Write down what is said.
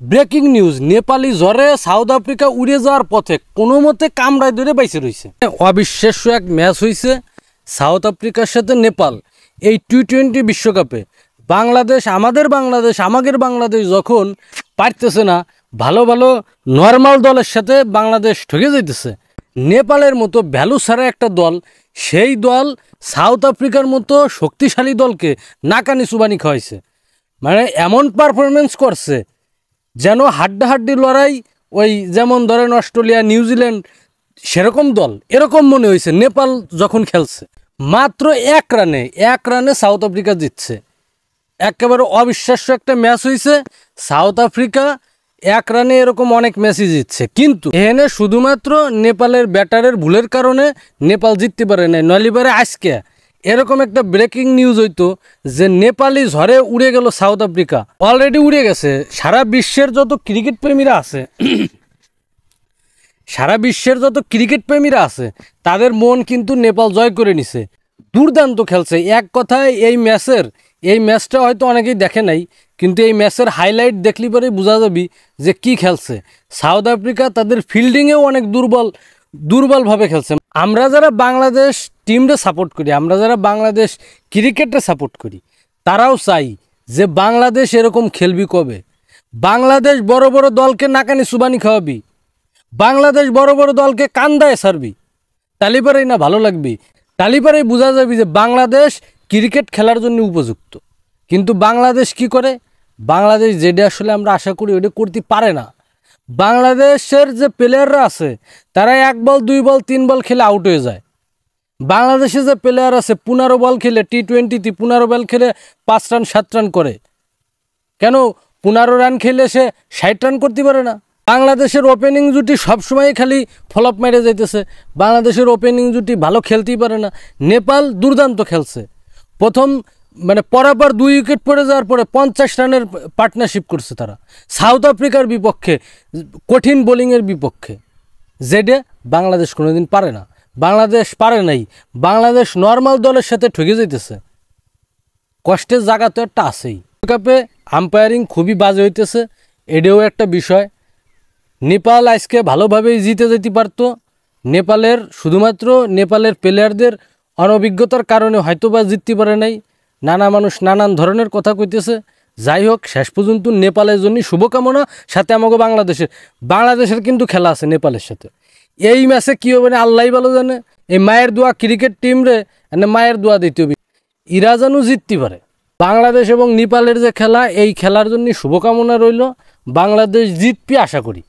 Breaking news, Nepali জ্বরে south Africa উড়ে যাওয়ার পথে কোনো মতে কামড়ায় ধরে বাইসে রয়েছে। অবিশ্বাস্য এক ম্যাচ হয়েছে সাউথ আফ্রিকার সাথে নেপাল। এই টি-20 বিশ্বকাপে বাংলাদেশ, আমাদের বাংলাদেশ যখন পারতেছে না, ভালো ভালো নর্মাল দলের সাথে বাংলাদেশ ঠকে যাইতেছে। নেপালের মতো ভ্যালু ছাড়া একটা দল, সেই দল সাউথ আফ্রিকার মতো শক্তিশালী দলকে নাকানি চুবানি খাওয়াইছে। মানে এমন পারফরমেন্স করছে যেন হাড্ডাহাড্ডি লড়াই, ওই যেমন ধরেন অস্ট্রেলিয়া, নিউজিল্যান্ড, সেরকম দল এরকম মনে হয়েছে নেপাল যখন খেলছে। মাত্র এক রানে সাউথ আফ্রিকা জিতছে। একেবারে অবিশ্বাস্য একটা ম্যাচ হয়েছে। সাউথ আফ্রিকা এক রানে এরকম অনেক ম্যাচই জিতছে, কিন্তু এখানে শুধুমাত্র নেপালের ব্যাটারের ভুলের কারণে নেপাল জিততে পারে নাই। নলিবারে আজকে এরকম একটা ব্রেকিং নিউজ হইতো যে নেপালি ঝড়ে উড়ে গেল সাউথ আফ্রিকা, অলরেডি উড়ে গেছে। সারা বিশ্বের যত ক্রিকেট প্রেমীরা আছে তাদের মন কিন্তু নেপাল জয় করে নিছে। দুর্দান্ত খেলছে। এক কথায় এই ম্যাচটা হয়তো অনেকেই দেখে নাই, কিন্তু এই ম্যাচের হাইলাইট দেখলি পরেই বোঝা যাবি যে কি খেলছে। সাউথ আফ্রিকা তাদের ফিল্ডিংয়েও অনেক দুর্বলভাবে খেলছে। আমরা যারা বাংলাদেশ টিমরে সাপোর্ট করি, আমরা যারা বাংলাদেশ ক্রিকেটে সাপোর্ট করি, তারাও চাই যে বাংলাদেশ এরকম খেলবি কবে। বাংলাদেশ বড় বড় দলকে নাকানি চুবানি খাওয়াবি, বাংলাদেশ বড় বড় দলকে কান্দায় ছাড়বি, তালিপারেই না ভালো লাগবি। তালিপারেই বোঝা যাবি যে বাংলাদেশ ক্রিকেট খেলার জন্য উপযুক্ত। কিন্তু বাংলাদেশ কি করে? বাংলাদেশ যেটা আসলে আমরা আশা করি ওটা করতে পারে না। বাংলাদেশের যে প্লেয়াররা আছে তারা 1 বল 2 বল 3 বল খেলে আউট হয়ে যায়। বাংলাদেশে যে প্লেয়ার আছে 15 বল খেলে, টি-20তে 15 বল খেলে 5 রান 7 রান করে। কেন 15 রান খেলে সে 60 রান করতে পারে না? বাংলাদেশের ওপেনিং জুটি সবসময় খালি ফ্লপ মেরে যাইতেছে। বাংলাদেশের ওপেনিং জুটি ভালো খেলতেই পারে না। নেপাল দুর্দান্ত খেলছে। প্রথম পরাপর 2 উইকেট পড়ে যাওয়ার পরে 50 রানের পার্টনারশিপ করছে তারা সাউথ আফ্রিকার বিপক্ষে, কঠিন বোলিংয়ের বিপক্ষে, যেটা বাংলাদেশ কোনোদিন পারে না। বাংলাদেশ পারে নাই। বাংলাদেশ নর্মাল দলের সাথে ঠকে যাইতেছে। কষ্টের জায়গা তো একটা আছেই। বিশ্বকাপে আম্পায়ারিং খুবই বাজে হইতেছে, এটাও একটা বিষয়। নেপাল আজকে ভালোভাবেই জিতে যেতে পারতো। শুধুমাত্র নেপালের প্লেয়ারদের অনভিজ্ঞতার কারণে হয়তো বা জিততে পারে নাই। নানা মানুষ নানান ধরনের কথা কইতেছে। যাই হোক, শেষ পর্যন্ত নেপালের জন্য শুভকামনা। সাথে আমাকে বাংলাদেশের কিন্তু খেলা আছে নেপালের সাথে। এই ম্যাচে কী হবে না আল্লাহ ভালো জানে। এই মায়ের দোয়া ক্রিকেট টিমরে মায়ের দোয়া দিতে হবে, ইরা যেন জিততে পারে। বাংলাদেশ এবং নেপালের যে খেলা, এই খেলার জন্য শুভকামনা রইল। বাংলাদেশ জিতবে আশা করি।